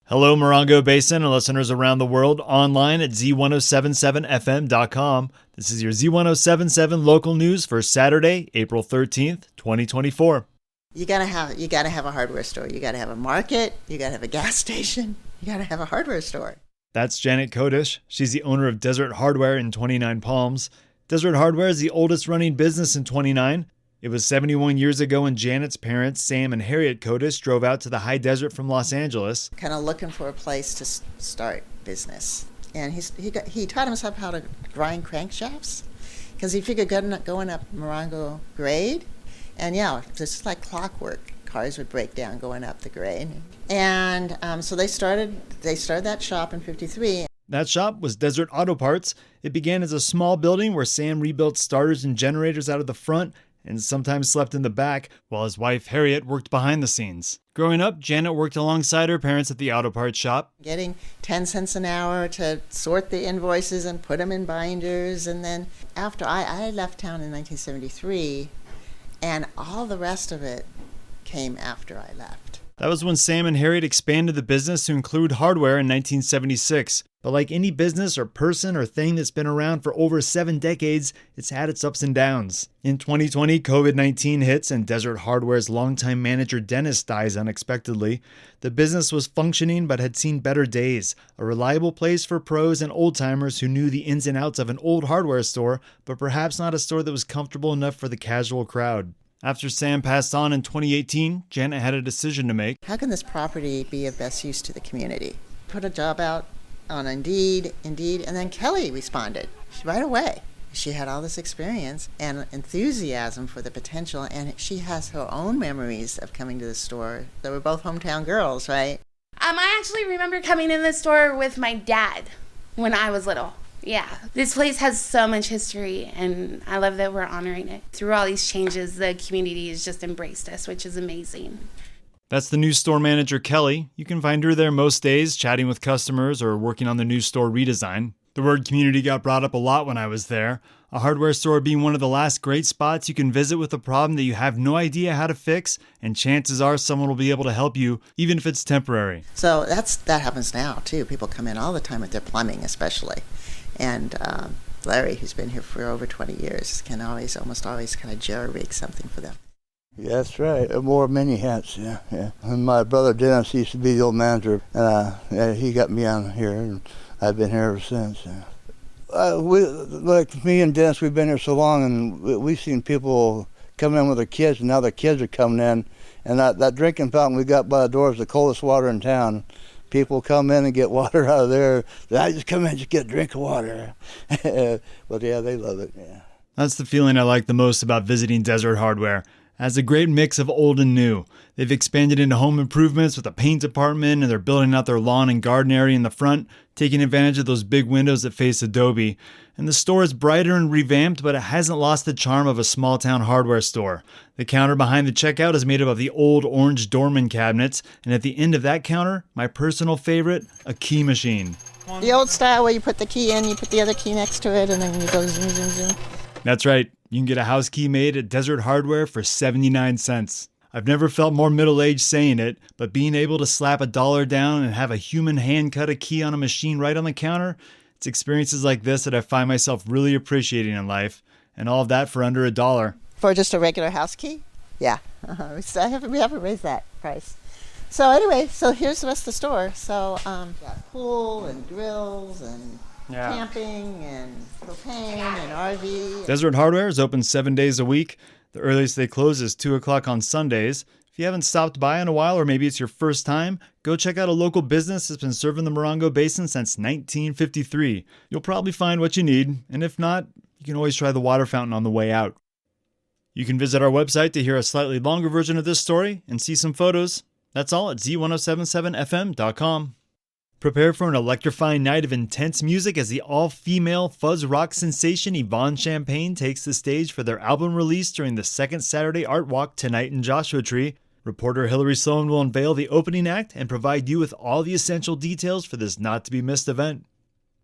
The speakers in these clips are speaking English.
Hello, Morongo Basin and listeners around the world online at Z107.7fm.com. This is your Z107.7 local news for Saturday, April 13th, 2024. You gotta have a hardware store. You gotta have a market. You gotta have a gas station. You gotta have a hardware store. That's Janet Kodish. She's the owner of Desert Hardware in Twentynine Palms. Desert Hardware is the oldest running business in Twentynine. It was 71 years ago when Janet's parents, Sam and Harriet Kodish, drove out to the high desert from Los Angeles. Kind of looking for a place to start business. And he taught himself how to grind crankshafts because he figured going up Morongo grade. And yeah, just like clockwork, cars would break down going up the grade. And so they started that shop in 53. That shop was Desert Auto Parts. It began as a small building where Sam rebuilt starters and generators out of the front and sometimes slept in the back, while his wife Harriet worked behind the scenes. Growing up, Janet worked alongside her parents at the auto parts shop. Getting 10 cents an hour to sort the invoices and put them in binders. And then after I left town in 1973, and all the rest of it came after I left. That was when Sam and Harriet expanded the business to include hardware in 1976. But like any business or person or thing that's been around for over 7 decades, it's had its ups and downs. In 2020, COVID-19 hits and Desert Hardware's longtime manager Dennis dies unexpectedly. The business was functioning but had seen better days, a reliable place for pros and old-timers who knew the ins and outs of an old hardware store, but perhaps not a store that was comfortable enough for the casual crowd. After Sam passed on in 2018, Janet had a decision to make. How can this property be of best use to the community? Put a job out on Indeed, and then Kelly responded right away. She had all this experience and enthusiasm for the potential, and she has her own memories of coming to the store. They were both hometown girls, right? I actually remember coming in the store with my dad when I was little. Yeah, this place has so much history, and I love that we're honoring it. Through all these changes, the community has just embraced us, which is amazing. That's the new store manager, Kelly. You can find her there most days, chatting with customers or working on the new store redesign. The word community got brought up a lot when I was there. A hardware store being one of the last great spots you can visit with a problem that you have no idea how to fix, and chances are someone will be able to help you, even if it's temporary. So that happens now, too. People come in all the time with their plumbing, especially. And Larry, who's been here for over 20 years, can almost always kind of jerry-rig something for them. Yeah, that's right. I wore many hats, yeah. And my brother Dennis used to be the old manager, and he got me on here, and I've been here ever since. Yeah. Like me and Dennis, we've been here so long, and we've seen people coming in with their kids, and now their kids are coming in. And that drinking fountain we got by the door is the coldest water in town. People come in and get water out of there. I just come in and just get a drink of water. But yeah, they love it, yeah. That's the feeling I like the most about visiting Desert Hardware. It has a great mix of old and new. They've expanded into home improvements with a paint department, and they're building out their lawn and garden area in the front, taking advantage of those big windows that face Adobe. And the store is brighter and revamped, but it hasn't lost the charm of a small-town hardware store. The counter behind the checkout is made up of the old orange Dorman cabinets, and at the end of that counter, my personal favorite, a key machine. The old style where you put the key in, you put the other key next to it, and then you go zoom, zoom, zoom. That's right. You can get a house key made at Desert Hardware for 79 cents. I've never felt more middle-aged saying it, but being able to slap $1 down and have a human hand cut a key on a machine right on the counter, it's experiences like this that I find myself really appreciating in life, and all of that for under $1. For just a regular house key? Yeah. We haven't raised that price. So anyway, here's the rest of the store. So got pool and grills and camping and propane and RV. Desert Hardware is open 7 days a week. The earliest they close is 2 o'clock on Sundays. If you haven't stopped by in a while, or maybe it's your first time, go check out a local business that's been serving the Morongo Basin since 1953. You'll probably find what you need, and if not, you can always try the water fountain on the way out. You can visit our website to hear a slightly longer version of this story and see some photos. That's all at Z107.7fm.com. Prepare for an electrifying night of intense music as the all-female fuzz rock sensation Yvonne Champagne takes the stage for their album release during the second Saturday Art Walk tonight in Joshua Tree. Reporter Hillary Sloan will unveil the opening act and provide you with all the essential details for this not-to-be-missed event.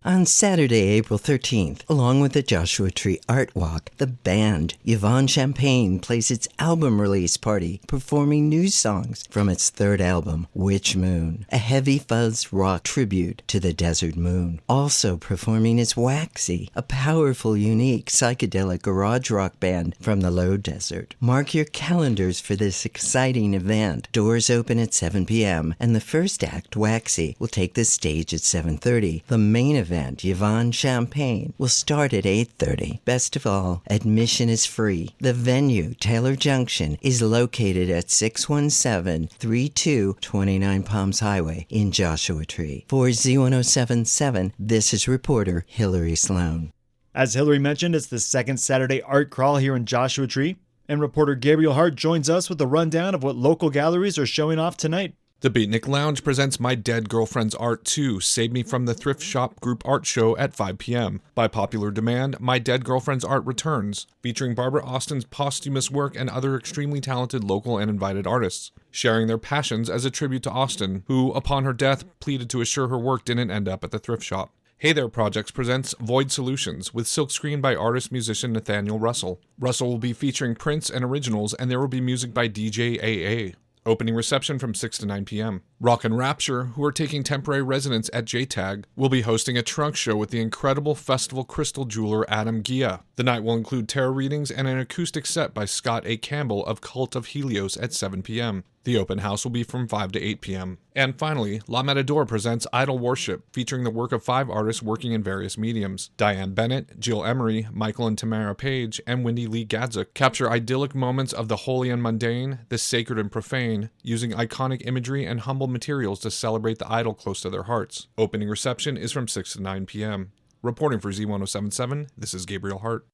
On Saturday, April 13th, along with the Joshua Tree Art Walk, the band Yvonne Champagne plays its album release party, performing new songs from its third album, Witch Moon, a heavy fuzz rock tribute to the desert moon. Also performing is Waxy, a powerful, unique psychedelic garage rock band from the low desert. Mark your calendars for this exciting event. Doors open at 7 p.m., and the first act, Waxy, will take the stage at 7:30. The main event, Yvonne Champagne, will start at 8:30. Best of all, admission is free. The venue, Taylor Junction, is located at 61732 Twentynine Palms Highway in Joshua Tree. For Z107.7, this is reporter Hillary Sloan. As Hillary mentioned, it's the second Saturday art crawl here in Joshua Tree, and reporter Gabriel Hart joins us with a rundown of what local galleries are showing off tonight. The Beatnik Lounge presents My Dead Girlfriend's Art 2, Save Me from the Thrift Shop Group Art Show at 5 p.m. By popular demand, My Dead Girlfriend's Art returns, featuring Barbara Austin's posthumous work and other extremely talented local and invited artists, sharing their passions as a tribute to Austin, who, upon her death, pleaded to assure her work didn't end up at the thrift shop. Hey There Projects presents Void Solutions with silkscreen by artist-musician Nathaniel Russell. Russell will be featuring prints and originals, and there will be music by DJ AA. Opening reception from 6 to 9 p.m. Rock and Rapture, who are taking temporary residence at JTAG, will be hosting a trunk show with the incredible festival crystal jeweler Adam Gia. The night will include tarot readings and an acoustic set by Scott A. Campbell of Cult of Helios at 7 p.m. The open house will be from 5 to 8 p.m. And finally, La Matador presents Idol Worship, featuring the work of 5 artists working in various mediums. Diane Bennett, Jill Emery, Michael and Tamara Page, and Wendy Lee Gadzik capture idyllic moments of the holy and mundane, the sacred and profane, using iconic imagery and humble materials to celebrate the idol close to their hearts. Opening reception is from 6 to 9 p.m. Reporting for Z107.7, this is Gabriel Hart.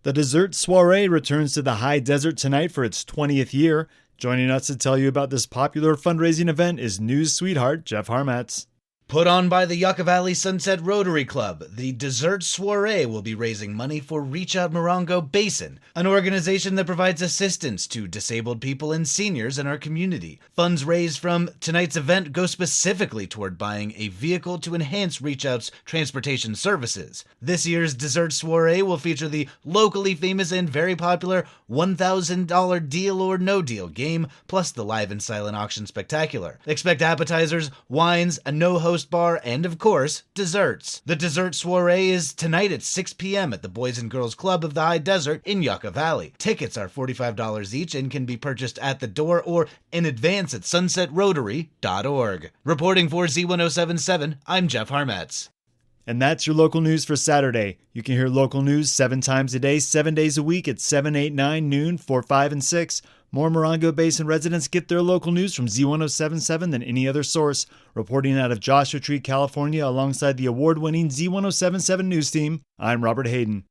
The Dessert Soiree returns to the High Desert tonight for its 20th year. Joining us to tell you about this popular fundraising event is news sweetheart Jeff Harmatz. Put on by the Yucca Valley Sunset Rotary Club, the Dessert Soiree will be raising money for Reach Out Morongo Basin, an organization that provides assistance to disabled people and seniors in our community. Funds raised from tonight's event go specifically toward buying a vehicle to enhance Reach Out's transportation services. This year's Dessert Soiree will feature the locally famous and very popular $1,000 Deal or No Deal game, plus the live and silent auction spectacular. Expect appetizers, wines, a no-host bar, and of course, desserts. The Dessert Soiree is tonight at 6 p.m. at the Boys and Girls Club of the High Desert in Yucca Valley. Tickets are $45 each and can be purchased at the door or in advance at sunsetrotary.org. Reporting for Z107.7, I'm Jeff Harmatz. And that's your local news for Saturday. You can hear local news 7 times a day, 7 days a week at 7, 8, 9, noon, 4, 5, and 6. More Morongo Basin residents get their local news from Z107.7 than any other source. Reporting out of Joshua Tree, California, alongside the award-winning Z107.7 news team, I'm Robert Hayden.